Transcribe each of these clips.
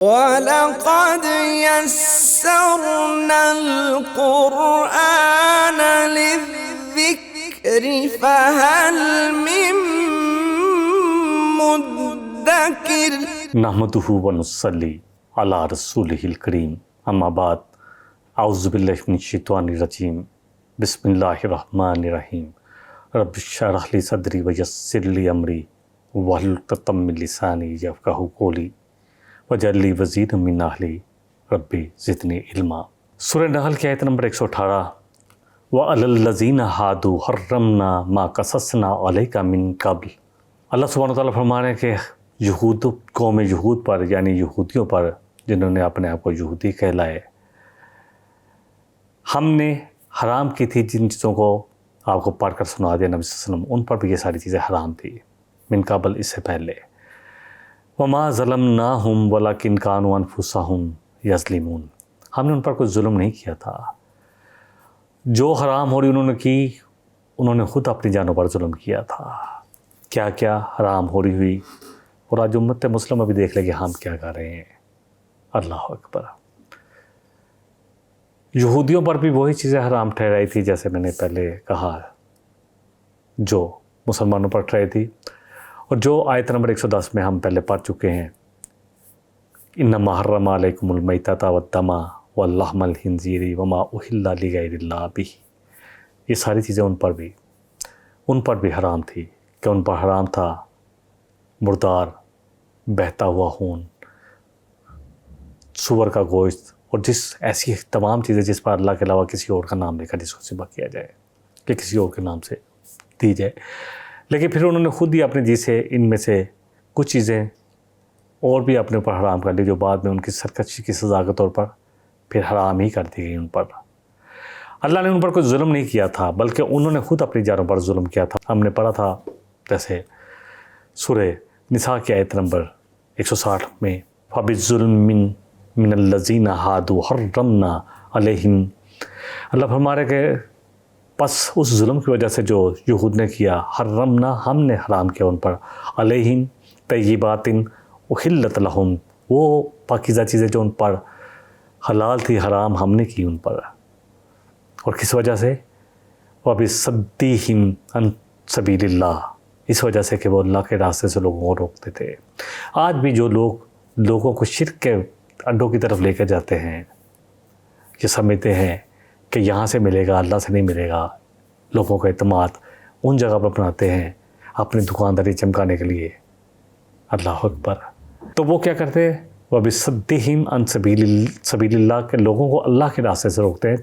وَلَقَدْ يَسَّرْنَا الْقُرْآنَ لِلذِّكْرِ فَهَلْ مِن مُّدَّكِرٍ نحمدہ ونصلی علی رسولہ الکریم اما بعد اعوذ باللہ من الشیطان الرجیم بسم اللہ الرحمن الرحیم رب اشرح لی صدری ویسر لی امری واحلل عقدۃ من لسانی یفقہوا قولی واجعل لی وزیرا من اہلی رب زدنی علما۔ سورہ نحل کی آیت نمبر 118 وَعَلَى الَّذِينَ هَادُوا حَرَّمْنَا مَا قَصَصْنَا عَلَيْكَ مِن قَبْلُ۔ اللہ سبحانہ وتعالیٰ فرما رہے ہیں کہ قوم یہود پر یعنی یہودیوں پر جنہوں نے اپنے آپ کو یہودی کہلائے، ہم نے حرام کی تھی جن چیزوں کو آپ کو پڑھ کر سنا دیا نبی صلی اللہ علیہ وسلم، ان پر بھی یہ ساری چیزیں حرام تھی من قبل، اس سے پہلے۔ وَمَا ظَلَمْنَاهُمْ وَلَكِنْ كَانُوا أَنفُسَهُمْ يَظْلِمُونَ۔ ہم نے ان پر کوئی ظلم نہیں کیا تھا، جو حرام ہو رہی انہوں نے کی، انہوں نے خود اپنی جانوں پر ظلم کیا تھا۔ کیا کیا حرام ہو رہی ہوئی، اور آج امت مسلمہ بھی دیکھ لے کہ ہم کیا کر رہے ہیں۔ اللہ اکبر۔ یہودیوں پر بھی وہی چیزیں حرام ٹھہرائی تھی جیسے میں نے پہلے کہا، جو مسلمانوں پر ٹھہرائی تھی، اور جو آیت نمبر 110 میں ہم پہلے پڑھ چکے ہیں، انما حرم علیکم المیتۃ والدم واللحم الخنزیر وما اہل لغیر اللہ بہ۔ یہ ساری چیزیں ان پر بھی حرام تھی، کہ ان پر حرام تھا مردار، بہتا ہوا خون، سور کا گوشت، اور ایسی تمام چیزیں جس پر اللہ کے علاوہ کسی اور کا نام لے کر جس کو ذبح کیا جائے کہ کسی اور کے نام سے دی جائے۔ لیکن پھر انہوں نے خود ہی اپنے جی سے ان میں سے کچھ چیزیں اور بھی اپنے اوپر حرام کر لی، جو بعد میں ان کی سرکشی کی سزا کے طور پر پھر حرام ہی کر دی گئی ان پر۔ اللہ نے ان پر کوئی ظلم نہیں کیا تھا، بلکہ انہوں نے خود اپنی جانوں پر ظلم کیا تھا۔ ہم نے پڑھا تھا جیسے سورہ نساء کی آیت نمبر 160 میں فَبِظُلْمٍ مِّنَ الَّذِينَ هَادُوا حَرَّمْنَا عَلَيْهِمْ۔ اللہ فرما رہے کہ پس اس ظلم کی وجہ سے جو یہود نے کیا، حرمنا، ہم نے حرام کیا ان پر، علیہم طیبات احلت لہم، وہ پاکیزہ چیزیں جو ان پر حلال تھی حرام ہم نے کی ان پر۔ اور کس وجہ سے؟ وَبِصَدِّهِمْ عَن سَبِيلِ اللَّهِ، اس وجہ سے کہ وہ اللہ کے راستے سے لوگوں کو روکتے تھے۔ آج بھی جو لوگوں کو شرک کے اڈوں کی طرف لے کے جاتے ہیں، یہ سمجھتے ہیں کہ یہاں سے ملے گا، اللہ سے نہیں ملے گا، لوگوں کا اعتماد ان جگہ پر بناتے ہیں اپنی دکانداری چمکانے کے لیے۔ اللہ اکبر۔ تو وہ کیا کرتے ہیں؟ وَبِصَدِّهِمْ عَن سَبِيلِ اللَّهِ، کہ لوگوں کو اللہ کے راستے سے روکتے ہیں۔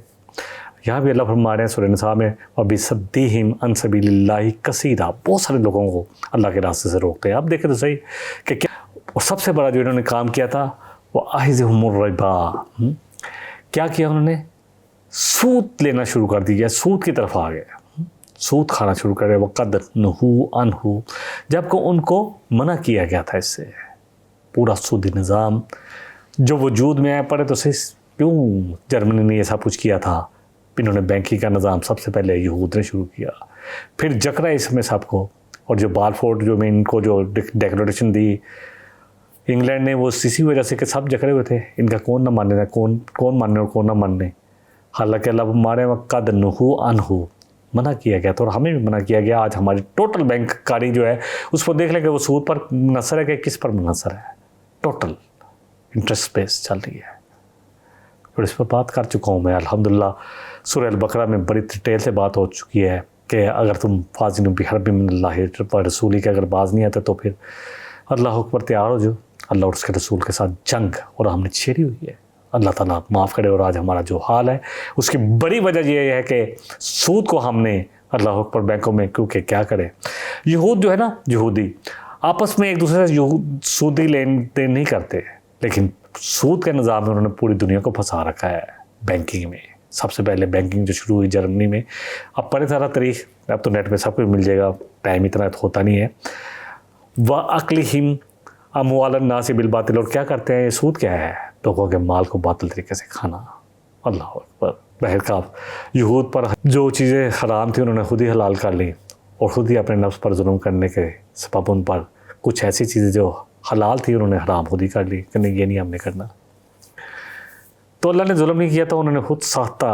یہاں بھی اللہ فرما رہے ہیں سورہ نساء میں وَبِصَدِّهِمْ عَن سَبِيلِ اللَّهِ كَثِيرًا، بہت سارے لوگوں کو اللہ کے راستے سے روکتے ہیں۔ اب دیکھیں تو صحیح کہ کیا، اور سب سے بڑا جو انہوں نے کام کیا تھا وہ وَأَخْذِهِمُ الرِّبَا، کیا کیا انہوں نے؟ سود لینا شروع کر دیا، سود کی طرف آ گئے، سود کھانا شروع کر گئے۔ وَقَدْ نُهُوا عَنْهُ، جبکہ ان کو منع کیا گیا تھا اس سے۔ پورا سودی نظام جو وجود میں آیا، پڑے تو صحیح کیوں جرمنی نے یہ سب کچھ کیا تھا، انہوں نے بینکنگ کا نظام سب سے پہلے یہود نے شروع کیا، پھر جکڑا اس میں سب کو، اور جو بالفورڈ جو میں ان کو جو ڈیکلریشن دی انگلینڈ نے، وہ اسی وجہ سے کہ سب جکڑے ہوئے تھے، ان کا کون نہ ماننے تھا، کون ماننے اور کون نہ ماننے۔ حالانکہ اللہ ہمارے وقت نُہُوا عَنْهُ، منع کیا گیا تھا، اور ہمیں بھی منع کیا گیا۔ آج ہماری ٹوٹل بینک کاری جو ہے اس کو دیکھ لیں کہ وہ سود پر منحصر ہے کہ کس پر منحصر ہے، ٹوٹل انٹرسٹ بیس چل رہی ہے۔ اور اس پر بات کر چکا ہوں میں الحمدللہ، سورہ البقرہ میں بڑی ڈیٹیل سے بات ہو چکی ہے کہ اگر تم فاضل بحرب من اللہ و رسولی کے اگر باز نہیں آتے تو پھر اللہ اکبر تیار ہو جو، اللہ اور اس کے رسول کے ساتھ جنگ، اور ہم نے چھیڑی ہوئی ہے۔ اللہ تعالیٰ معاف کرے۔ اور آج ہمارا جو حال ہے اس کی بڑی وجہ یہ ہے کہ سود کو ہم نے اللہ اکبر بینکوں میں، کیونکہ کیا کرے، یہود جو ہے نا، یہودی آپس میں ایک دوسرے سے سودی لین دین نہیں کرتے، لیکن سود کے نظام میں انہوں نے پوری دنیا کو پھنسا رکھا ہے بینکنگ میں۔ سب سے پہلے بینکنگ جو شروع ہوئی جرمنی میں، اب پڑھے سارا تاریخ، اب تو نیٹ میں سب کچھ مل جائے گا، ٹائم اتنا ہوتا نہیں ہے۔ وَأَكْلِهِمْ أَمْوَالَ النَّاسِ بِالْبَاطِلِ، اور کیا کرتے ہیں، یہ سود کیا ہے؟ لوگوں کے مال کو باطل طریقے سے کھانا۔ اللہ اکبر۔ بہرکاف یہود پر جو چیزیں حرام تھیں انہوں نے خود ہی حلال کر لی، اور خود ہی اپنے نفس پر ظلم کرنے کے سبب ان پر کچھ ایسی چیزیں جو حلال تھی انہوں نے حرام خود ہی کر لی کہ نہیں یہ نہیں ہم نے کرنا. تو اللہ نے ظلم نہیں کیا تھا, انہوں نے خود ساختہ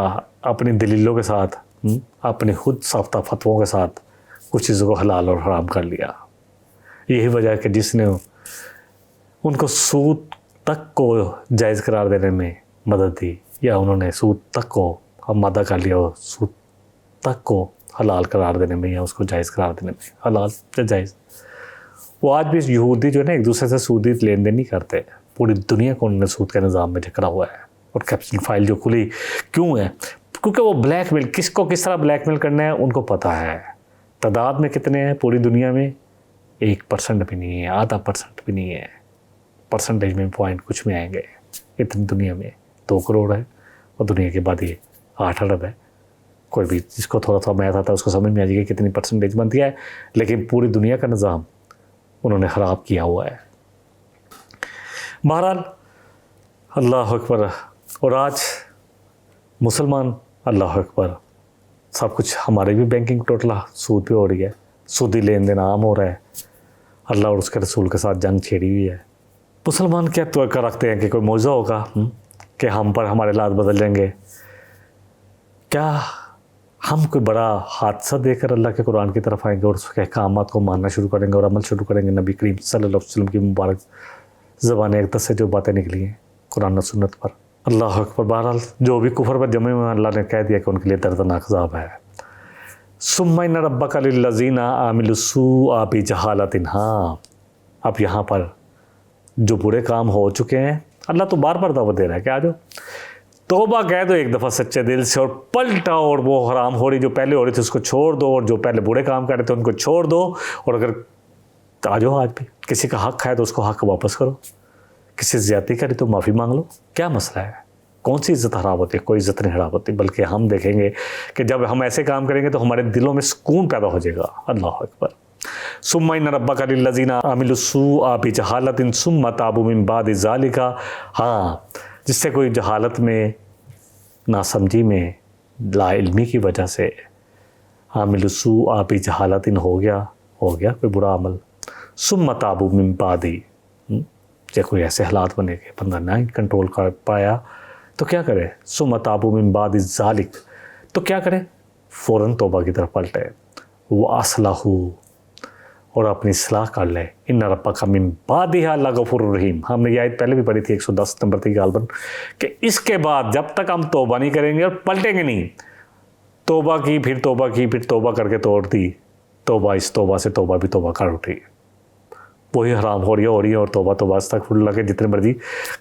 اپنی دلیلوں کے ساتھ, اپنی خود ساختہ فتووں کے ساتھ کچھ چیزوں کو حلال اور حرام کر لیا. یہی وجہ ہے کہ جس نے ان کو سود تک کو جائز قرار دینے میں مدد دی, یا انہوں نے سود تک کو مادہ کر لیا اور سود تک کو حلال قرار دینے میں یا اس کو جائز قرار دینے میں, حلال یا جائز. وہ آج بھی یہودی جو ہے نا ایک دوسرے سے سودی لین دین نہیں کرتے. پوری دنیا کو انہوں نے سود کے نظام میں جکڑا ہوا ہے. اور کیپسول فائل جو کھلی کیوں ہے؟ کیونکہ وہ بلیک میل, کس کو کس طرح بلیک میل کرنا ہے ان کو پتہ ہے. تعداد میں کتنے ہیں پوری دنیا میں؟ 1% بھی نہیں ہے, آدھا % بھی نہیں ہے. پرسنٹیج میں پوائنٹ کچھ میں آئیں گے. اتنی دنیا میں 2 کروڑ ہے اور دنیا کی آبادی 8 ارب ہے. کوئی بھی جس کو تھوڑا تھوڑا میتھ آتا ہے اس کو سمجھ میں آ جائے گا کتنی پرسنٹیج بنتی ہے. لیکن پوری دنیا کا نظام انہوں نے خراب کیا ہوا ہے. بہرحال اللہ اکبر. اور آج مسلمان اللہ اکبر سب کچھ, ہمارے بھی بینکنگ ٹوٹل سود پہ ہو رہی ہے, سودی لین دین عام ہو رہا ہے. اللہ اور اس کے رسول کے ساتھ جنگ چھیڑی ہوئی ہے. مسلمان کیا توقع رکھتے ہیں کہ کوئی معجزہ ہوگا کہ ہم پر ہمارے حالات بدل جائیں گے؟ کیا ہم کوئی بڑا حادثہ دے کر اللہ کے قرآن کی طرف آئیں گے اور اس کے احکامات کو ماننا شروع کریں گے اور عمل شروع کریں گے؟ نبی کریم صلی اللہ علیہ وسلم کی مبارک زبان اقدس سے جو باتیں نکلی ہیں قرآن و سنت پر. اللہ اکبر. بہرحال جو بھی کفر پر جمے ہوئے ہیں اللہ نے کہہ دیا کہ ان کے لیے دردناک عذاب ہے. ثم ان ربک للذین عملوا السوء بجہالۃ. ہاں اب یہاں پر جو برے کام ہو چکے ہیں اللہ تو بار بار دعوت دے رہا ہے کہ آ جاؤ توبہ کہہ دو ایک دفعہ سچے دل سے اور پلٹا, اور وہ حرام ہو رہی جو پہلے ہو رہی تھی اس کو چھوڑ دو, اور جو پہلے برے کام کر رہے تھے ان کو چھوڑ دو. اور اگر آ جاؤ آج بھی کسی کا حق ہے تو اس کو حق واپس کرو, کسی سے زیادتی کری تو معافی مانگ لو. کیا مسئلہ ہے؟ کون سی عزت خراب ہوتی ہے؟ کوئی عزت نہیں خراب ہوتی, بلکہ ہم دیکھیں گے کہ جب ہم ایسے کام کریں گے تو ہمارے دلوں میں سکون پیدا ہو جائے گا. اللہ اکبر. ثم ان ربک للذین عملوا السوء بجہالۃ ثم تابوا من بعد ذلک. ہاں جس سے کوئی جہالت میں, ناسمجھی میں, لا علمی کی وجہ سے عملوا السوء بجہالۃ ہو گیا کوئی برا عمل, ثم تابوا من بعد, جب کوئی ایسے حالات بنے کہ بندہ نہ کنٹرول کر پایا تو کیا کرے؟ ثم تابوا من بعد ذلک, تو کیا کرے؟ فوراً توبہ کی طرف پلٹے, واصلحوا, اور اپنی اصلاح کر لے. ان ربک من بعدھا لغفور رحیم. ہم نے یہ آیت پہلے بھی پڑھی تھی 110 نمبر تھی غالباً, کہ اس کے بعد جب تک ہم توبہ نہیں کریں گے اور پلٹیں گے نہیں, توبہ کی پھر توبہ کی پھر توبہ کر کے توڑ دی, توبہ اس توبہ سے توبہ بھی توبہ کر اٹھی, وہی حرام ہو رہی ہے اور توبہ استغفر اللہ کے جتنے مرضی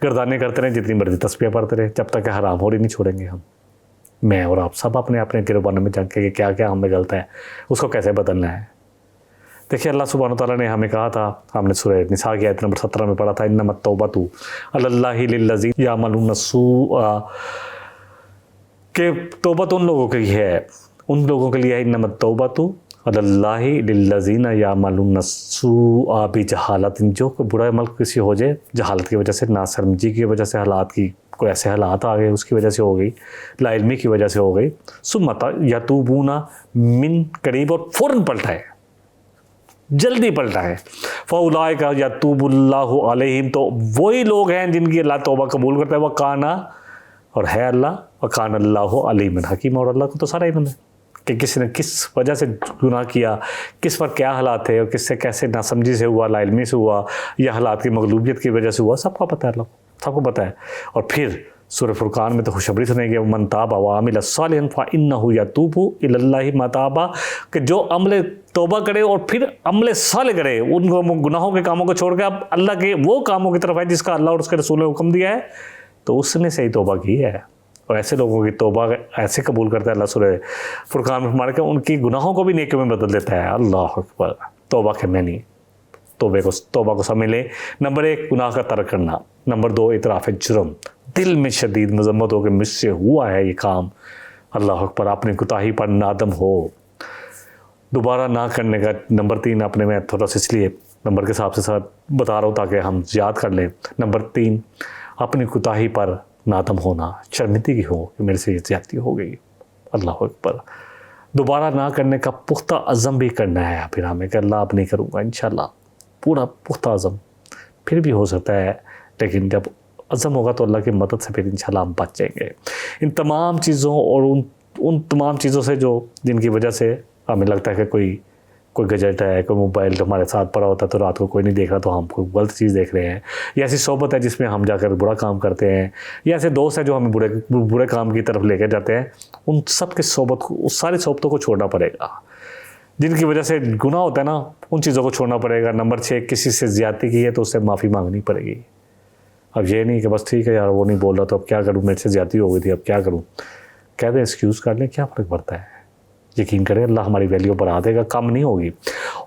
گردانے کرتے رہے, جتنی مرضی تسبیح پڑھتے رہے, جب تک کہ حرام ہو رہی نہیں چھوڑیں گے ہم. میں اور آپ سب اپنے گروبانوں میں جنگ کے کیا کیا ہم میں غلط ہے, اس کو کیسے بدلنا ہے. دیکھیے اللہ سبحانہ تعالیٰ نے ہمیں کہا تھا, ہم نے سورہ نساء کی آیت نمبر 17 میں پڑھا تھا, انما التوبۃ علی اللہ للذین یعملون السوء, کہ توبہ ان لوگوں کے لیے ہے, ان لوگوں کے لیے ہے. انما التوبۃ علی اللہ للذین یعملون السوء بجہالۃ, جو کوئی برا عمل کسی ہو جائے جہالت کی وجہ سے, ناسمجھی کی وجہ سے, حالات کی کوئی ایسے حالات آ گئے اس کی وجہ سے ہو گئی, لا علمی کی وجہ سے ہو گئی, ثم یتوبون من قریب, اور فوراً پلٹا ہے, جلدی پلٹا ہے. فاولئک یتوب اللہ علیہم, تو وہی لوگ ہیں جن کی اللہ توبہ قبول کرتا ہے. وکانا, اور ہے اللہ, وکان اللہ علیم حکیم, اور اللہ کو تو سارا علم ہے کہ کسی نے کس وجہ سے گناہ کیا, کس پر کیا حالات ہے, اور کس سے کیسے ناسمجھی سے ہوا, لا علمی سے ہوا, یا حالات کی مغلوبیت کی وجہ سے ہوا, سب کو پتہ ہے, اللہ سب کو پتہ ہے. اور پھر سورہ فرقان میں تو خوشخبری سنیں گے, من تاب وعمل صالحا فانہ یتوب الی اللہ متابا, کہ جو عمل توبہ کرے اور پھر عمل صالح کرے, ان کو گناہوں کے کاموں کو چھوڑ کے اب اللہ کے وہ کاموں کی طرف ہے جس کا اللہ اور اس کے رسول نے حکم دیا ہے, تو اس نے صحیح توبہ کی ہے. اور ایسے لوگوں کی توبہ ایسے قبول کرتا ہے اللہ سورہ فرقان میں فرماتا ہے کہ ان کی گناہوں کو بھی نیکیوں میں بدل دیتا ہے. اللہ اکبر. توبہ کے معنی, توبہ کو سمجھ لیں. نمبر 1 گناہ کا ترک کرنا. نمبر 2 اعتراف جرم, دل میں شدید مذمت ہو کہ مجھ سے ہوا ہے یہ کام. اللہ اکبر. اپنی کوتاہی پر نادم ہو, دوبارہ نہ کرنے کا. نمبر 3 اپنے میں تھوڑا سا اس لیے نمبر کے حساب سے ساتھ بتا رہا ہوں تاکہ ہم یاد کر لیں. نمبر 3 اپنی کوتاہی پر نادم ہونا, شرمندگی ہو کہ میرے سے یہ زیادتی ہو گئی. اللہ اکبر. دوبارہ نہ کرنے کا پختہ عزم بھی کرنا ہے پھر ہمیں کہ اللہ اب نہیں کروں گا انشاءاللہ, پورا پختہ عزم. پھر بھی ہو سکتا ہے، لیکن جب عزم ہوگا تو اللہ کی مدد سے پھر انشاءاللہ ہم بچ جائیں گے ان تمام چیزوں اور ان تمام چیزوں سے جن کی وجہ سے ہمیں لگتا ہے کہ کوئی گجٹ ہے، کوئی موبائل ہمارے ساتھ پڑا ہوتا ہے تو رات کو کوئی نہیں دیکھ رہا تو ہم کوئی غلط چیز دیکھ رہے ہیں، یا ایسی صحبت ہے جس میں ہم جا کر برا کام کرتے ہیں، یا ایسے دوست ہیں جو ہمیں برے کام کی طرف لے کے جاتے ہیں، ان سب کے اس ساری صحبتوں کو چھوڑنا پڑے گا جن کی وجہ سے گناہ ہوتا ہے نا، ان چیزوں کو چھوڑنا پڑے گا۔ نمبر 6، کسی سے زیادتی کی ہے تو اس سے معافی مانگنی پڑے گی۔ اب یہ نہیں کہ بس ٹھیک ہے یار وہ نہیں بول رہا تو اب کیا کروں، میرے سے زیادتی ہو گئی تھی اب کیا کروں، کہہ دیں ایکسکیوز کر لیں، کیا فرق پڑتا ہے؟ یقین کریں اللہ ہماری ویلیو بڑھا دے گا، کم نہیں ہوگی۔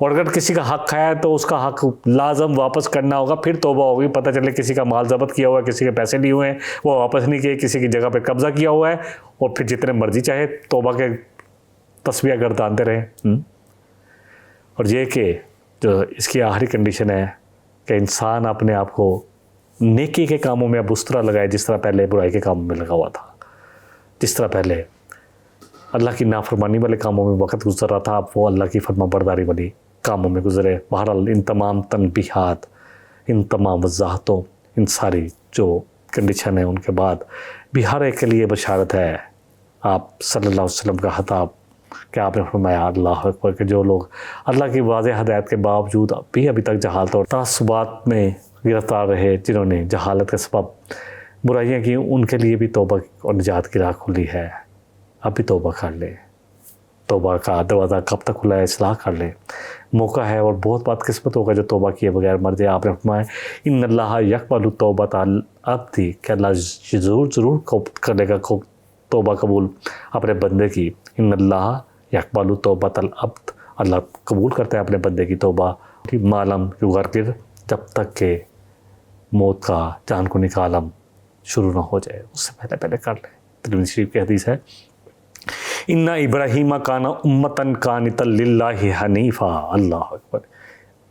اور اگر کسی کا حق کھایا ہے تو اس کا حق لازم واپس کرنا ہوگا، پھر توبہ ہوگی۔ پتہ چلے کسی کا مال ضبط کیا ہوا ہے، کسی کے پیسے لیے ہوئے ہیں وہ واپس نہیں کیے، کسی کی جگہ پہ قبضہ کیا ہوا ہے، اور پھر جتنے مرضی چاہے توبہ کے تسبیح گردانتے رہیں۔ اور یہ کہ جو اس کی آخری کنڈیشن ہے کہ انسان اپنے آپ کو نیکی کے کاموں میں اب اس طرح لگائے جس طرح پہلے برائی کے کاموں میں لگا ہوا تھا، جس طرح پہلے اللہ کی نافرمانی والے کاموں میں وقت گزر رہا تھا، اب وہ اللہ کی فرما برداری والی کاموں میں گزرے۔ بہرحال ان تمام تنبیہات، ان تمام وضاحتوں، ان ساری جو کنڈیشن ہیں ان کے بعد بھی ہر ایک کے لیے بشارت ہے۔ آپ صلی اللہ علیہ وسلم کا خطاب کہ آپ نے فرمایا اللہ اکبر کہ جو لوگ اللہ کی واضح ہدایت کے باوجود بھی ابھی تک جہالت اور تعصبات میں گرفتار رہے، جنہوں نے جہالت کے سبب برائیاں کی، ان کے لیے بھی توبہ اور نجات کی راہ کھلی ہے۔ اب بھی توبہ کر لے، توبہ کا دروازہ کب تک کھلا ہے، اصلاح کر لے، موقع ہے اور بہت بدقسمت ہوگا جو توبہ کیے بغیر مر جائے۔ آپ نے فرمایا ان اللہ یقبل التوبۃ العبد کہ اللہ ضرور کرے گا توبہ قبول اپنے بندے کی۔ ان اللہ یقبل التوبۃ العبد، اللہ قبول کرتا ہے اپنے بندے کی توبہ، ما لم یغرغر، جب تک کہ موت کا جان کو نکالم شروع نہ ہو جائے، اس سے پہلے کر لیں۔ ترمذی شریف کی حدیث ہے ان ابراہیم کان امتن قانتا للہ حنیفا۔ اللہ اکبر،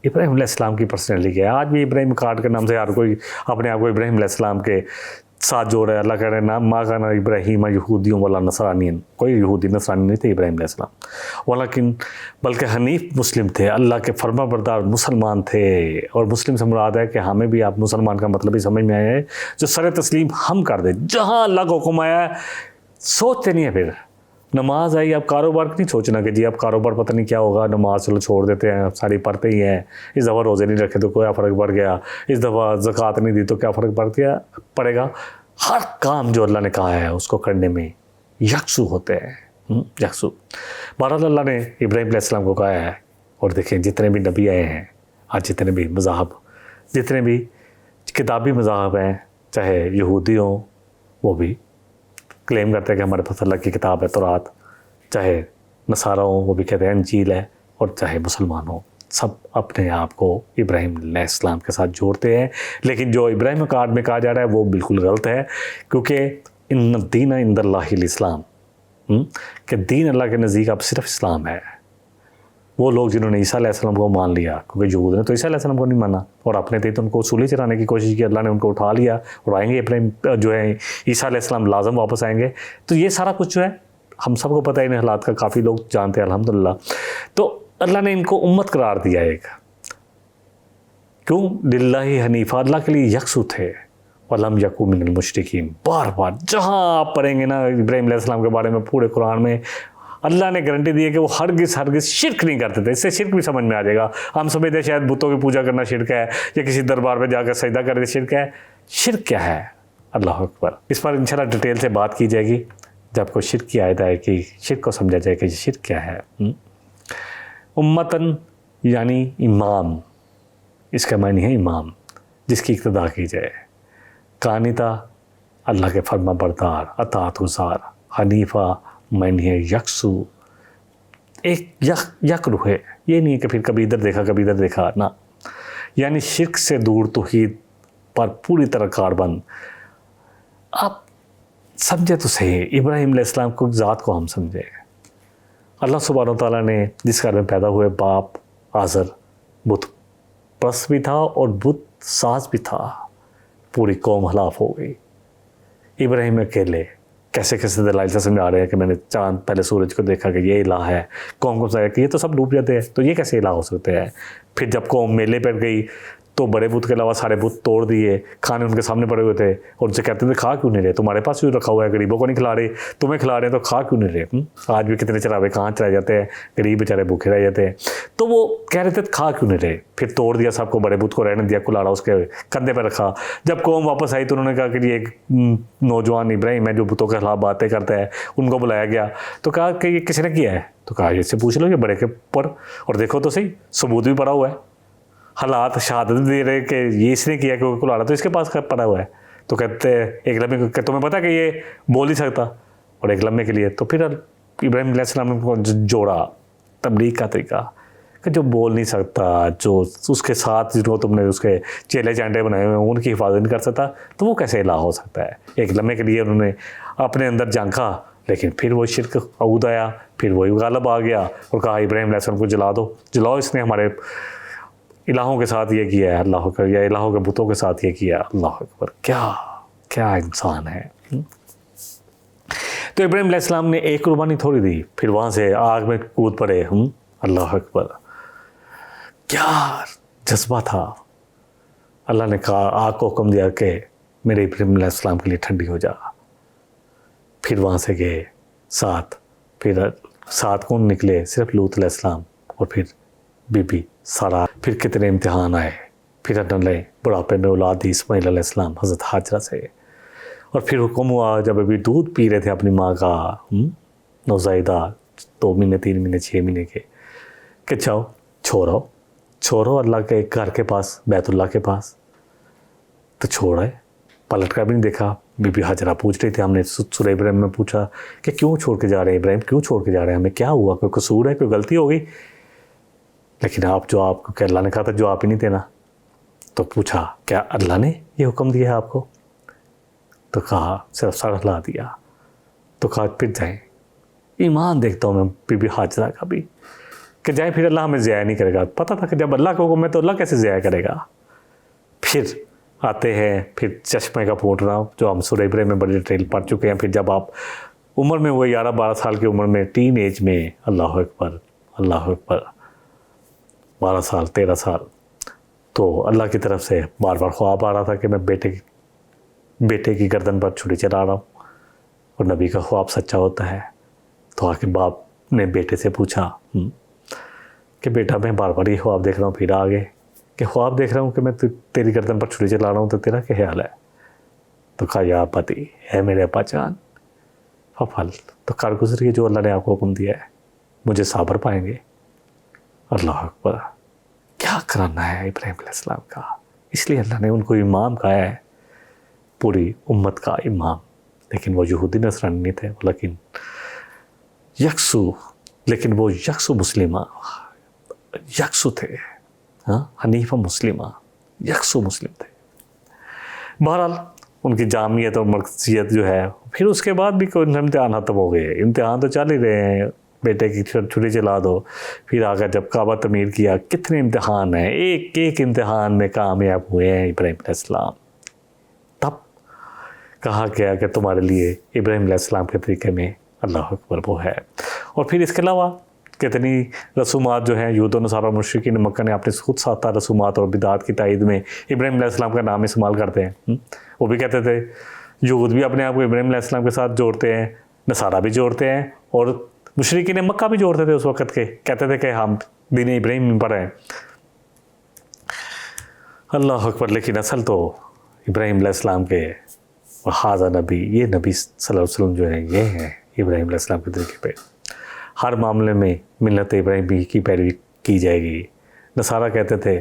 ابراہیم علیہ السلام کی پرسنالٹی کیا ہے؟ آج بھی ابراہیم کارڈ کے نام سے ہر کوئی اپنے آپ کو ابراہیم علیہ السلام کے ساتھ جوڑ رہا ہے۔ اللہ کہہ رہے ہیں نام ما کان ابراہیم یہودیوں ولا نصرانین، کوئی یہودی نصرانی نہیں تھے ابراہیم علیہ السلام، ولیکن بلکہ حنیف مسلم تھے، اللہ کے فرما بردار مسلمان تھے۔ اور مسلم سے مراد ہے کہ ہمیں بھی آپ مسلمان کا مطلب ہی سمجھ میں آیا ہے جو سر تسلیم ہم کر دیں، جہاں اللہ کا حکم آیا ہے سوچتے نہیں ہے، پھر نماز آئی، اب کاروبار نہیں سوچنا کہ جی اب کاروبار پتہ نہیں کیا ہوگا، نماز چلو چھوڑ دیتے ہیں، ساری پڑھتے ہی ہیں، اس دفعہ روزے نہیں رکھے تو کیا فرق پڑ گیا، اس دفعہ زکوٰۃ نہیں دی تو کیا فرق پڑے گا۔ ہر کام جو اللہ نے کہا ہے اس کو کرنے میں یکسو ہوتے ہیں، یکسو۔ بہرحال اللہ نے ابراہیم علیہ السلام کو کہا ہے، اور دیکھیں جتنے بھی نبی آئے ہیں آج، جتنے بھی مذاہب، جتنے بھی کتابی مذاہب ہیں، چاہے یہودی ہوں وہ بھی کلیم کرتے ہیں کہ ہمارے پاس اللہ کی کتاب ہے تورات، چاہے نصارہ ہوں وہ بھی کہتے ہیں انجیل ہے، اور چاہے مسلمان ہوں، سب اپنے آپ کو ابراہیم علیہ السلام کے ساتھ جوڑتے ہیں۔ لیکن جو ابراہیم کارڈ میں کہا جا رہا ہے وہ بالکل غلط ہے، کیونکہ ان الدین عند اللہ الاسلام، کہ دین اللہ کے نزدیک اب صرف اسلام ہے۔ وہ لوگ جنہوں نے عیسیٰ علیہ السلام کو مان لیا، کیونکہ یہود نے تو عیسیٰ علیہ السلام کو نہیں مانا اور اپنے تھے تو ان کو سولی چلانے کی کوشش کی، اللہ نے ان کو اٹھا لیا اور آئیں گے ابراہیم جو ہے عیسیٰ علیہ السلام لازم واپس آئیں گے۔ تو یہ سارا کچھ جو ہے ہم سب کو پتہ ہے، ان حالات کا کافی لوگ جانتے ہیں الحمدللہ۔ تو اللہ نے ان کو امت قرار دیا ایک، کیوں؟ للہ حنیفہ، اللہ کے لیے یکسو تھے، وَلَمْ يَكُنْ مِنَ الْمُشْرِكِينَ۔ بار بار جہاں آپ پڑھیں گے نا ابراہیم علیہ السلام کے بارے میں پورے قرآن میں، اللہ نے گارنٹی دی ہے کہ وہ ہرگز شرک نہیں کرتے تھے۔ اس سے شرک بھی سمجھ میں آ جائے گا۔ ہم سمجھتے ہیں شاید بتوں کی پوجا کرنا شرک ہے، یا کسی دربار پہ جا کر سجدہ کرنا شرک ہے۔ شرک کیا ہے؟ اللہ اکبر، اس پر انشاءاللہ ڈیٹیل سے بات کی جائے گی جب کوئی شرک کی آیت آئے کہ شرک کو سمجھا جائے کہ شرک کیا ہے۔ امتن یعنی امام، اس کا معنی ہے امام جس کی اقتداء کی جائے، قانتا اللہ کے فرما بردار، اطاعت گزار، حنیفہ معنی ہے یکسو، ایک یک روح ہے، یہ نہیں ہے کہ پھر کبھی ادھر دیکھا کبھی ادھر دیکھا، نہ، یعنی شرک سے دور، توحید پر پوری طرح کاربند۔ آپ سمجھے تو صحیح، ابراہیم علیہ السلام کو ذات کو ہم سمجھے، اللہ سبحانہ و تعالیٰ نے جس گھر میں پیدا ہوئے باپ آزر بت پرست بھی تھا اور بت ساز بھی تھا، پوری قوم ہلاک ہو گئی۔ ابراہیم اکیلے کیسے کیسے دلائل سے سمجھا رہے ہیں کہ میں نے چاند پہلے سورج کو دیکھا کہ یہ الہ ہے، قوم کو سمجھا کہ یہ تو سب ڈوب جاتے ہیں تو یہ کیسے الہ ہو سکتے ہیں۔ پھر جب قوم میلے پر گئی تو بڑے بت کے علاوہ سارے بت توڑ دیے, کھانے ان کے سامنے پڑے ہوئے تھے, اور ان سے کہتے تھے کھا کیوں نہیں رہے, تمہارے پاس بھی رکھا ہوا ہے, غریبوں کو نہیں کھلا رہے, تمہیں کھلا رہے ہیں تو کھا کیوں نہیں رہے. آج بھی کتنے چراوے کہاں چرائے جاتے ہیں, غریب بیچارے بھوکے رہ جاتے ہیں. تو وہ کہہ رہے تھے کھا کیوں نہیں رہے, پھر توڑ دیا سب کو, بڑے بت کو رہنے دیا, کلاڑا اس کے کندھے پہ رکھا. جب قوم واپس آئی تو انہوں نے کہا کہ یہ ایک نوجوان ابراہیم ہے جو بتوں کے خلاف باتیں کرتا ہے, ان کو بلایا گیا تو کہا کہ یہ کس نے کیا ہے, تو کہا اس سے پوچھ لو, یہ بڑے کے پر, اور دیکھو تو صحیح ثبوت بھی پڑا ہوا ہے, حالات شہادت دے رہے کہ یہ اس نے کیا, کہ کلاڑا تو اس کے پاس پڑا ہوا ہے. تو کہتے ایک لمحے کہ تمہیں پتا کہ یہ بول نہیں سکتا, اور ایک لمحے کے لیے تو پھر ابراہیم علیہ السلام نے کو جوڑا تبلیغ کا طریقہ, کہ جو بول نہیں سکتا, جو اس کے ساتھ جن کو تم نے اس کے چیلے چانٹے بنائے ہوئے ہیں ان کی حفاظت نہیں کر سکتا, تو وہ کیسے الہ ہو سکتا ہے. ایک لمحے کے لیے انہوں نے اپنے اندر جھانکا, لیکن پھر وہ شرک عود آیا, پھر وہی غالب آ گیا اور کہا ابراہیم علیہ السلام کو جلا دو, جلاؤ, اس نے ہمارے الہوں کے ساتھ یہ کیا ہے, اللہ اکبر, یا الہوں کے بتوں کے ساتھ یہ کیا, اللہ اکبر. کیا انسان ہے. تو ابراہیم علیہ السلام نے ایک قربانی تھوڑی دی, پھر وہاں سے آگ میں کود پڑے. اللہ اکبر, کیا جذبہ تھا. اللہ نے کہا, آگ کو حکم دیا کہ میرے ابراہیم علیہ السلام کے لیے ٹھنڈی ہو جا. پھر وہاں سے گئے پھر سات کون نکلے, صرف لوط علیہ السلام اور پھر بی بی سارا. پھر کتنے امتحان آئے, پھر اللہ نے بڑھاپے میں اولاد دی اسماعیل علیہ السلام حضرت حاجرہ سے. اور پھر حکم ہوا جب ابھی دودھ پی رہے تھے اپنی ماں کا, نوزائیدہ 2 مہینے 3 مہینے 6 مہینے کے, کہ جاؤ چھوڑو اللہ کے گھر کے پاس, بیت اللہ کے پاس. تو چھوڑے, پلٹ کر بھی نہیں دیکھا. بی بی حاجرہ پوچھ رہی تھی, ہم نے سورہ ابراہیم میں پوچھا کہ کیوں چھوڑ کے جا رہے ہیں ابراہیم, کیوں چھوڑ کے جا رہے ہیں, ہمیں کیا ہوا, کوئی قصور ہے, کوئی غلطی ہو گئی. لیکن آپ کو کہ اللہ نے کہا تھا جو آپ ہی نہیں دینا. تو پوچھا کیا اللہ نے یہ حکم دیا ہے آپ کو, تو کہا صرف سر ہلا دیا. تو کہا پھر جائیں. ایمان دیکھتا ہوں میں بی بی حاجرہ کا بھی, کہ جائیں پھر اللہ ہمیں ضیاع نہیں کرے گا. پتہ تھا کہ جب اللہ کا حکم ہے تو اللہ کیسے ضیاع کرے گا. پھر آتے ہیں پھر چشمے کا پھوٹنا, جو ہم سورہ ابراہیم میں بڑی ڈیٹیل پڑھ چکے ہیں. پھر جب آپ عمر میں ہوئے 11-12 سال کی عمر میں, ٹین ایج میں, اللہ اکبر, 12 سال 13 سال, تو اللہ کی طرف سے بار بار خواب آ رہا تھا کہ میں بیٹے کی گردن پر چھری چلا رہا ہوں, اور نبی کا خواب سچا ہوتا ہے. تو آخر باپ نے بیٹے سے پوچھا کہ بیٹا میں بار بار یہ خواب دیکھ رہا ہوں. پھر آگے کہ خواب دیکھ رہا ہوں کہ میں تیری گردن پر چھری چلا رہا ہوں, تو تیرا کیا خیال ہے. تو کہا یا پتی ہے میرے ابا جان, ففل, تو کر گزریے جو اللہ نے آپ کو حکم دیا ہے, مجھے صابر پائیں گے. اللہ اکبر, کیا کرانا ہے ابراہیم علیہ السلام کا. اس لیے اللہ نے ان کو امام کہا ہے, پوری امت کا امام. لیکن وہ یہودی نصرانی نہیں تھے, لیکن وہ یکسو مسلمہ, یکسو تھے, حنیفہ مسلمہ, یکسو مسلم تھے. بہرحال ان کی جامعیت اور مرکزیت جو ہے, پھر اس کے بعد بھی کوئی امتحان ختم ہو گئے. امتحان تو چل ہی رہے ہیں, بیٹے کی چھری چلا دو. پھر آگے جب کعبہ تعمیر کیا, کتنے امتحان ہیں, ایک امتحان میں کامیاب ہوئے ہیں ابراہیم علیہ السلام. تب کہا گیا کہ تمہارے لیے ابراہیم علیہ السلام کے طریقے میں اللہ اکبر وہ ہے. اور پھر اس کے علاوہ کتنی رسومات جو ہیں یہود و نصارہ مشرکین مکہ نے اپنے خود ساختہ رسومات اور بدعات کی تائید میں ابراہیم علیہ السلام کا نام استعمال کرتے ہیں. وہ بھی کہتے تھے, یہود بھی اپنے آپ کو ابراہیم علیہ السلام کے ساتھ جوڑتے ہیں, نصارہ بھی جوڑتے ہیں, اور مشرکین مکہ بھی جوڑتے تھے اس وقت کے, کہتے تھے کہ ہم دین ابراہیم پر ہیں. اللہ اکبر. لیکن اصل تو ابراہیم علیہ السلام کے حاضر نبی, یہ نبی صلی اللہ علیہ وسلم جو ہیں یہ ہیں ابراہیم علیہ السلام کے طریقے پہ. ہر معاملے میں ملت ابراہیمی کی پیروی کی جائے گی. نصارہ کہتے تھے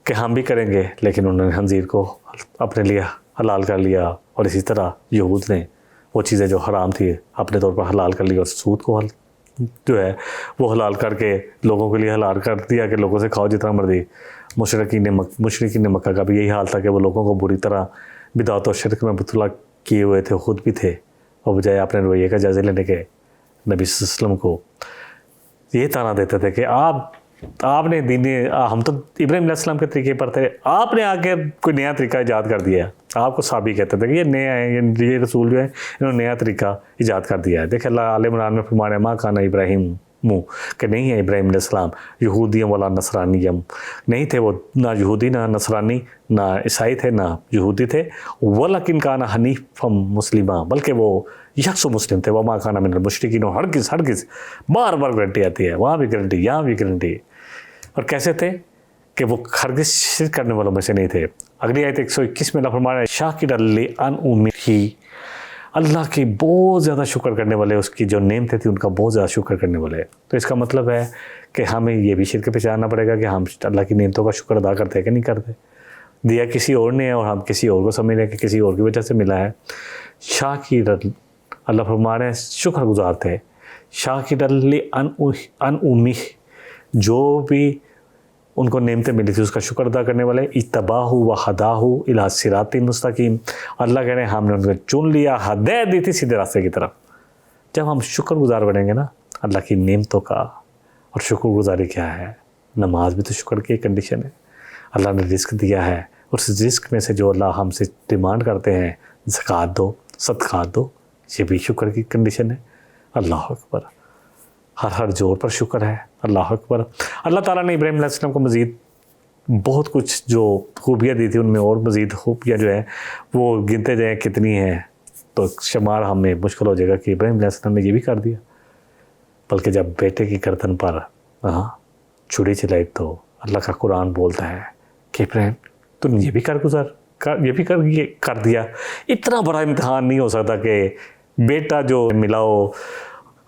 کہ ہم بھی کریں گے, لیکن انہوں نے خنزیر کو اپنے لیے حلال کر لیا, اور اسی طرح یہود نے وہ چیزیں جو حرام تھی اپنے طور پر حلال کر لی, اور سود کو جو ہے وہ حلال کر کے لوگوں کے لیے حلال کر دیا کہ لوگوں سے کھاؤ جتنا مرضی. مشرکین مکہ کا بھی یہی حال تھا کہ وہ لوگوں کو بری طرح بدعت اور شرک میں مبتلا کیے ہوئے تھے, خود بھی تھے, اور بجائے اپنے رویے کا جائزہ لینے کے نبی صلی اللہ علیہ وسلم کو یہ طعنہ دیتے تھے کہ آپ نے ہم تو ابراہیم علیہ السلام کے طریقے پر تھے, آپ نے آ کے کوئی نیا طریقہ ایجاد کر دیا ہے. آپ کو صحابی کہتے تھے کہ یہ نیا ہے, یہ رسول جو ہے انہوں نے نیا طریقہ ایجاد کر دیا ہے. دیکھیں اللہ علیہ عمران میں فرمانے, ماں کانا ابراہیم منہ کہ نہیں ہے ابراہیم علیہ السلام یہودیم ولا نصرانیم، نہیں تھے وہ نہ یہودی نہ نصرانی نہ عیسائی تھے نہ یہودی تھے، ولیکن کان حنیفا مسلمہ، بلکہ وہ یکسو مسلم تھے، وما کان من المشرکین، ہرگز بار بار گارنٹی آتی ہے، وہاں بھی گارنٹی یہاں بھی گارنٹی۔ اور کیسے تھے کہ وہ ہرگز شرک کرنے والوں میں سے نہیں تھے۔ اگلی آیت 121 میں اللہ فرما رہا ہے شاکرا لانعمہ، اللہ کی بہت زیادہ شکر کرنے والے، اس کی جو نعمتیں تھیں ان کا بہت زیادہ شکر کرنے والے۔ تو اس کا مطلب ہے کہ ہمیں یہ بھی شرک پہ جانا پڑے گا کہ ہم اللہ کی نعمتوں کا شکر ادا کرتے ہیں کہ نہیں کرتے۔ دیا کسی اور نے ہے اور ہم کسی اور کو سمجھ رہے ہیں کہ کسی اور کی وجہ سے ملا ہے۔ شاکر، اللہ فرما رہے ہیں شکر گزار تھے، شاکر لانعمہ، جو بھی ان کو نعمتیں ملی تھی اس کا شکر ادا کرنے والے، اجتباہ و ہداہ الی صراط مستقیم، اللہ کہہ رہے ہیں ہم نے ان کو چن لیا، ہدایت دی تھی سیدھے راستے کی طرف۔ جب ہم شکر گزار بنیں گے نا اللہ کی نعمتوں کا، اور شکر گزاری کیا ہے؟ نماز بھی تو شکر کی ایک کنڈیشن ہے۔ اللہ نے رزق دیا ہے، اس رزق میں سے جو اللہ ہم سے ڈیمانڈ کرتے ہیں زکوٰۃ دو، صدقات دو، یہ بھی شکر کی کنڈیشن ہے۔ اللہ اکبر، ہر جوڑ پر شکر ہے۔ اللہ اکبر۔ اللہ تعالیٰ نے ابراہیم علیہ السلام کو مزید بہت کچھ جو خوبیاں دی تھی، ان میں اور مزید خوبیاں جو ہیں وہ گنتے جائیں کتنی ہیں تو شمار ہمیں مشکل ہو جائے گا کہ ابراہیم علیہ السلام نے یہ بھی کر دیا۔ بلکہ جب بیٹے کی گردن پر چھری چلائی تو اللہ کا قرآن بولتا ہے کہ ابراہیم تم نے یہ بھی کر دیا۔ اتنا بڑا امتحان نہیں ہو سکتا کہ بیٹا جو ملاؤ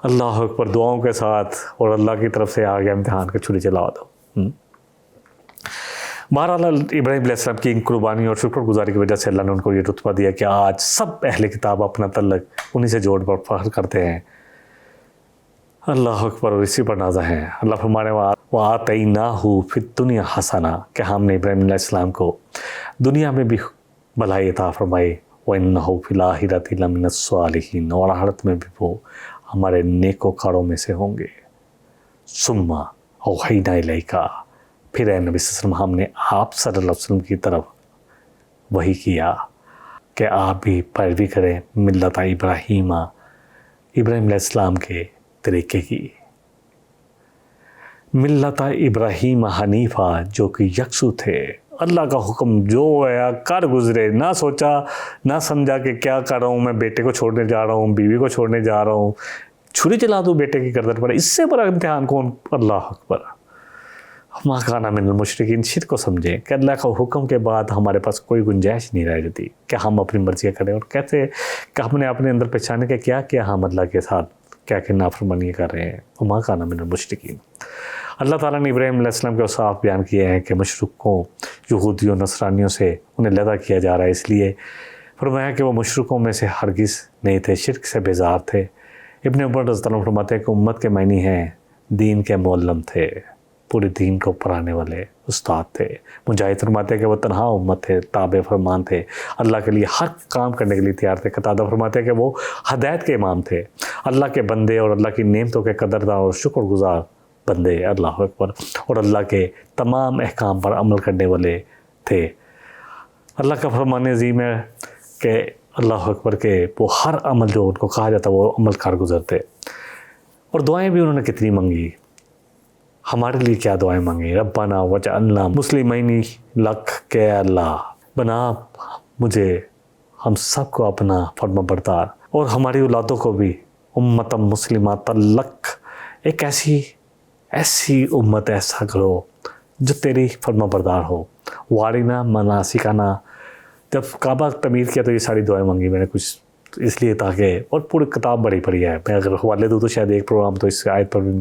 اللہ اکبر دعاؤں کے ساتھ اور اللہ کی طرف سے آ گیا امتحان کا چھری چلا دو۔ بہرحال ابراہیم علیہ السلام کی ان قربانی اور شکر گزاری کی وجہ سے اللہ نے ان کو یہ رتبہ دیا کہ آج سب اہل کتاب اپنا تعلق انہی سے جوڑ پر فخر کرتے ہیں۔ اللہ اکبر، اور اسی پر نازا ہیں۔ اللہ فرمانے وَآتَيْنَاهُ فِي الدُّنْيَا حَسَنَةً، کہ ہم نے ابراہیم علیہ السلام کو دنیا میں بھی بھلائی عطا فرمائی، وَإِنَّهُ فِي الْآخِرَةِ لَمِنَ الصَّالِحِينَ، اور آخرت میں بھی وہ ہمارے نیکوکاروں میں سے ہوں گے۔ ثُمَّ أَوْحَيْنَا إِلَيْكَ، پھر اے نبی صلی اللہ علیہ وسلم ہم نے آپ صلی اللہ علیہ وسلم کی طرف وحی کیا کہ آپ بھی پیروی کریں ملت ابراہیم، ابراہیم علیہ السلام کے طریقے کی، ملت ابراہیم حنیفہ، جو کہ یکسو تھے۔ اللہ کا حکم جو ہے کر گزرے، نہ سوچا نہ سمجھا کہ کیا کر رہا ہوں، میں بیٹے کو چھوڑنے جا رہا ہوں، بیوی کو چھوڑنے جا رہا ہوں، چھری چلا دوں بیٹے کی گردن پر، اس سے بڑا امتحان کون؟ اللہ اکبر۔ ما کان من المشرکین، شرک کو سمجھیں کہ اللہ کا حکم کے بعد ہمارے پاس کوئی گنجائش نہیں رہ جاتی کہ ہم اپنی مرضیاں کریں، اور کہتے کہ ہم نے اپنے اندر پہچانے کہ کیا ہم اللہ کے ساتھ کیا نافرمانی کر رہے ہیں۔ ما کان من المشرکین۔ اللہ تعالیٰ نے ابراہیم علیہ السلام کے اوصاف بیان کیے ہیں کہ مشرکوں، یہودیوں، نصرانیوں سے انہیں علیحدہ کیا جا رہا ہے، اس لیے فرمایا کہ وہ مشرکوں میں سے ہرگز نہیں تھے، شرک سے بیزار تھے۔ ابن عمر رضی اللہ عنہ فرماتے ہیں کہ امت کے معنی ہیں دین کے معلم تھے، پورے دین کو پڑھانے والے استاد تھے۔ مجاہد فرماتے ہیں کہ وہ تنہا امت تھے، تابع فرمان تھے، اللہ کے لیے ہر کام کرنے کے لیے تیار تھے۔ قتادہ فرماتے ہیں کہ وہ ہدایت کے امام تھے، اللہ کے بندے اور اللہ کی نعمتوں کے قدردان اور شکر گزار بندے۔ اللہ اکبر۔ اور اللہ کے تمام احکام پر عمل کرنے والے تھے۔ اللہ کا فرمان عظیم ہے کہ اللہ اکبر کہ وہ ہر عمل جو ان کو کہا جاتا وہ عمل کار گزرتے۔ اور دعائیں بھی انہوں نے کتنی منگی، ہمارے لیے کیا دعائیں مانگی؟ ربنا وجعلنا مسلمین لک، کہ اللہ بنا مجھے ہم سب کو اپنا فرما بردار اور ہماری اولادوں کو بھی امت مسلمات لک، ایک ایسی امت ایسا کرو جو تیری فرما بردار ہو۔ وارنا مناسکنا، جب کعبہ تعمیر کیا تو یہ ساری دعائیں مانگی میں نے، کچھ اس لیے تاکہ، اور پوری کتاب بڑی پڑھی ہے، میں اگر حوالے دوں تو شاید ایک پروگرام تو اس آیت پر بھی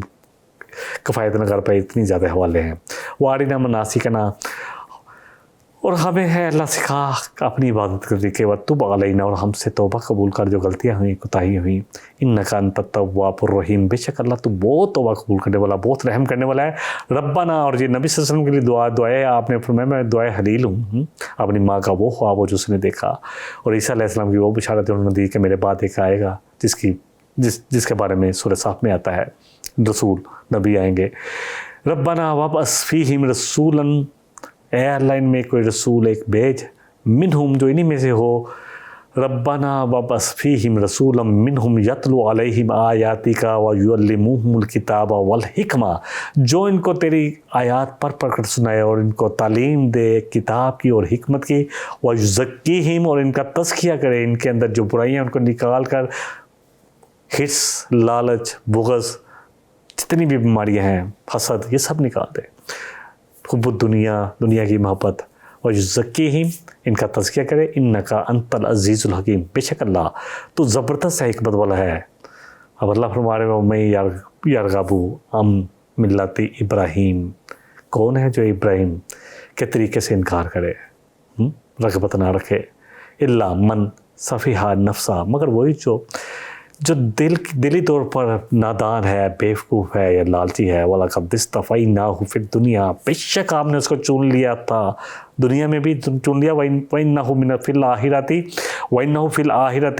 کفایت نہ کر پائے، اتنی زیادہ حوالے ہیں۔ وارنا مناسکنا، اور ہمیں ہے اللہ سکھا اپنی عبادت کرنے کے بعد تب علینا، اور ہم سے توبہ قبول کر جو غلطیاں ہوئیں، کوتاہیاں ہوئیں۔ انک انت التواب الرحیم، بے شک اللہ تو بہت توبہ قبول کرنے والا، بہت رحم کرنے والا ہے۔ ربنا، اور یہ نبی صلی اللہ علیہ وسلم کے لیے دعا ہے، آپ نے فرمایا میں دعائے حلیل ہوں، اپنی ماں کا وہ خواب ہو جو اس نے دیکھا، اور عیسیٰ علیہ السلام کی وہ بشارت انہوں نے دی کہ میرے بعد ایک آئے گا جس کے بارے میں سورہ صاف میں آتا ہے، رسول نبی آئیں گے۔ ربنا وابعث فیہم رسولا، اے اللہ ان میں کوئی رسول ایک بھیج، منہم جو انہی میں سے ہو، ربنا وبعث فیہم رسولا منہم یتلو علیہم آیاتک ویعلمہم الکتاب والحکمہ، جو ان کو تیری آیات پڑھ کر سنائے اور ان کو تعلیم دے کتاب کی اور حکمت کی، ویزکیہم، اور ان کا تزکیہ کرے، ان کے اندر جو برائیاں ان کو نکال کر حرص، لالچ، بغض، جتنی بھی بیماریاں ہیں، حسد، یہ سب نکال دے، حب الدنیا، دنیا کی محبت، اور یزکیہم، ان کا تزکیہ کرے، انکا انت العزیز الحکیم، بے شک اللہ تو زبردست ہے، حکمت والا ہے۔ اب اللہ فرما رہے ہیں میں یرغبو ام ملت ابراہیم، کون ہے جو ابراہیم کے طریقے سے انکار کرے، رغبت نہ رکھے، الا من صفیہ نفسا، مگر وہی جو دلی طور پر نادان ہے، بیوقوف ہے یا لالچی ہے، وَلَقَدِ اسْتَفَيْنَاهُ فِي الدُّنْيَا، بے شک آپ نے اس کو چن لیا تھا، دنیا میں بھی چن لیا، وَإِنَّهُ فِي الْآخِرَةِ وَإِنَّهُ فِي الْآخِرَةِ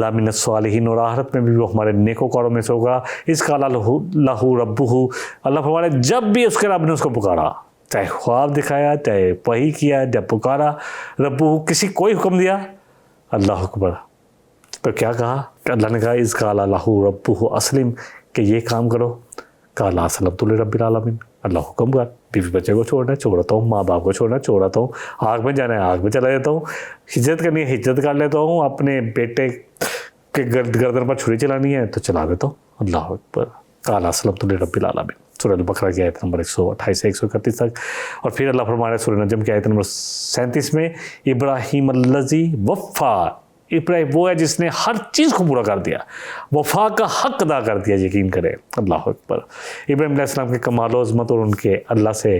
لَمِنَ الصَّالِحِينَ، اور آخرت میں بھی وہ ہمارے نیکوکاروں میں سے ہوگا۔ اِذْ قَالَ لَهُ رَبُّهُ، اللہ فرماتا ہے جب بھی اس کے رب نے اس کو پکارا، چاہے خواب دکھایا، چاہے وحی کیا، جب پکارا، ربُّهُ، کسی کوئی حکم دیا، اللہ اکبر، تو کیا کہا؟ اللہ نے کہا اذ قال لہ ربہ اسلم، کہ یہ کام کرو، قال اسلمت لرب العالمین، اللہ حکم کر، بیوی بچے کو چھوڑنا ہے چھوڑتا ہوں، ماں باپ کو چھوڑنا ہے چھوڑتا ہوں، آگ میں جانا ہے آگ میں چلا جاتا ہوں، ہجرت کرنی ہے ہجرت کر لیتا ہوں، اپنے بیٹے کے گردن پر چھری چلانی ہے تو چلا دیتا ہوں، اللہ اکبر، قال اسلمت لرب العالمین۔ سورہ البقرہ کی آیت نمبر 128 سے 131 تک، اور پھر اللہ فرما رہا ہے سورہ نجم کی آیت نمبر 37 میں، ابراہیم الذی وفا، ابراہیم وہ ہے جس نے ہر چیز کو پورا کر دیا، وفا کا حق ادا کر دیا، یقین کرے، اللہ اکبر۔ ابراہیم علیہ السلام کے کمال و عظمت اور ان کے اللہ سے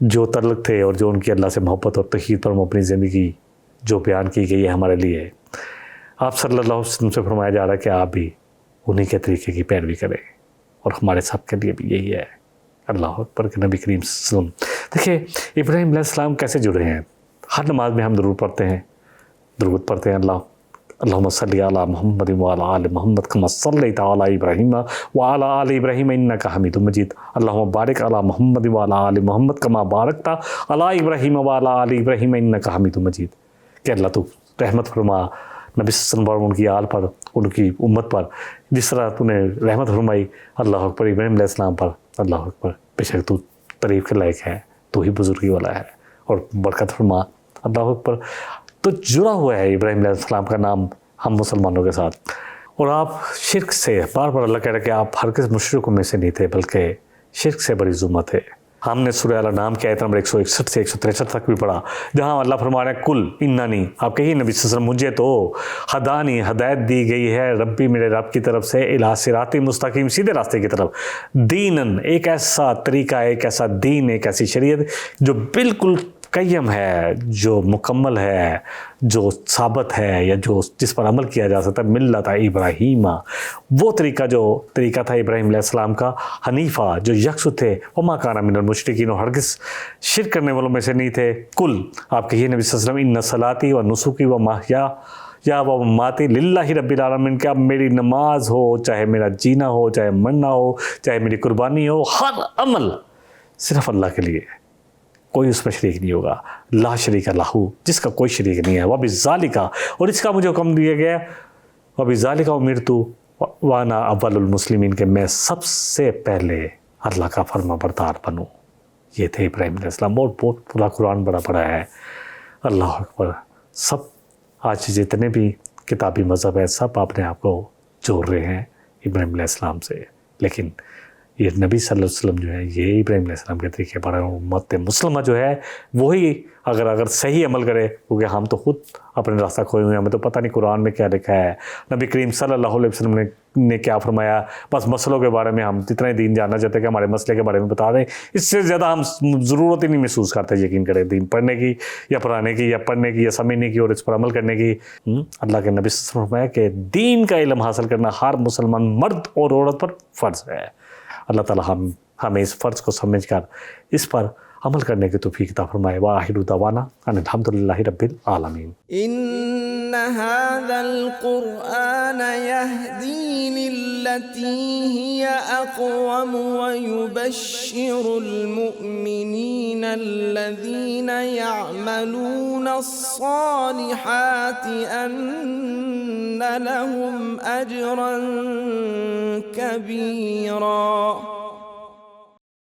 جو تعلق تھے اور جو ان کی اللہ سے محبت اور توحید پر اپنی زندگی جو بیان کی گئی ہے ہمارے لیے، آپ صلی اللہ علیہ وسلم سے فرمایا جا رہا ہے کہ آپ بھی انہی کے طریقے کی پیروی کریں، اور ہمارے سب کے لیے بھی یہی ہے، اللہ اکبر، کہ نبی کریم صلی اللہ علیہ وسلم۔ دیکھیں ابراہیم علیہ السلام کیسے جڑے ہیں، ہر نماز میں ہم درود پڑھتے ہیں، درود پڑھتے ہیں، اللہم صلی علی محمد وعلی آل محمد کما صلیت علی ابراہیم وعلی آل ابراہیم انک حمید مجید، اللہم بارک علی محمد وعلی آل محمد کما بارکت علی ابراہیم وعلی آل ابراہیم انک حمید مجید، کہ اللہ تو رحمت فرما نبی صلی اللہ علیہ وسلم پر، ان کی آل پر، ان کی امت پر، جس طرح تو نے رحمت فرمائی اللہ اکبر ابراہیم علیہ السلام پر، اللہ اکبر، بے شک تو تعریف کے لائق ہے، تو ہی بزرگی والا ہے، اور برکت فرما، اللہ اکبر۔ تو جڑا ہوا ہے ابراہیم علیہ السلام کا نام ہم مسلمانوں کے ساتھ، اور آپ شرک سے، بار بار اللہ کہہ رہا ہے کہ آپ ہرگز مشرکوں میں سے نہیں تھے، بلکہ شرک سے بڑی ظلمت ہے۔ ہم نے سورہ الانعام کی آیت نمبر 161 سے 163 تک بھی پڑھا، جہاں اللہ فرما رہا ہے کل انانی، آپ کہیے نبی صلی اللہ علیہ وسلم، مجھے تو ہدانی، ہدایت دی گئی ہے ربی، میرے رب کی طرف سے، الی صراط مستقیم، سیدھے راستے کی طرف، دینن، ایک ایسا طریقہ، ایک ایسا دین، ایک ایسی شریعت جو بالکل قیم ہے، جو مکمل ہے، جو ثابت ہے، یا جس پر عمل کیا جا سکتا ہے، ملت ابراہیم، وہ طریقہ تھا ابراہیم علیہ السلام کا، حنیفہ، جو یکسو تھے، وما کان من المشرکین، اور ہرگز شرک کرنے والوں میں سے نہیں تھے۔ کل، آپ کہیے نبی صلی اللہ علیہ وسلم، ان صلاتی و نسکی و محیایا و مماتی للہ رب العالمین، کہ اب میری نماز ہو، چاہے میرا جینا ہو، چاہے مرنا ہو، چاہے میری قربانی ہو، ہر عمل صرف اللہ کے لیے، کوئی اس میں شریک نہیں ہوگا، لا شریک لہ، جس کا کوئی شریک نہیں ہے، وبذالک، اور اس کا مجھے حکم دیا گیا، وبذالک امرت وانا اول المسلمین، کہ میں سب سے پہلے اللہ کا فرما بردار بنوں۔ یہ تھے ابراہیم علیہ السلام، اور بہت پورا قرآن بڑا پڑا ہے، اللہ اکبر۔ سب آج جتنے بھی کتابی مذہب ہے، سب اپنے آپ کو جوڑ رہے ہیں ابراہیم علیہ السلام سے، لیکن یہ نبی صلی اللہ علیہ وسلم جو ہے، یہ ابراہیم علیہ السلام کے طریقے پر امت مسلمہ جو ہے، وہی اگر صحیح عمل کرے، کیونکہ ہم تو خود اپنے راستہ کھوئے ہوئے ہیں، ہمیں تو پتہ نہیں قرآن میں کیا لکھا ہے، نبی کریم صلی اللہ علیہ وسلم نے کیا فرمایا، بس مسئلوں کے بارے میں ہم جتنا ہی دین جاننا چاہتے ہیں کہ ہمارے مسئلے کے بارے میں بتا دیں، اس سے زیادہ ہم ضرورت ہی نہیں محسوس کرتے، یقین کریں، دین پڑھنے کی یا پڑھانے کی یا پڑھنے کی یا سمجھنے کی اور اس پر عمل کرنے کی۔ اللہ کے نبی صلی اللہ علیہ وسلم نے فرمایا کہ دین کا علم حاصل کرنا ہر مسلمان مرد اور عورت پر فرض ہے۔ اللہ تعالیٰ ہمیں اس فرض کو سمجھ کر اس پر عمل کرنے کی توفیق عطا فرمائے۔ وآخر دعوانا ان الحمدللہ رب العالمین۔ إن هذا القرآن يهدي للتي هي أقوم ويبشر المؤمنين الذين يعملون الصالحات أن لهم أجرا كبيرا.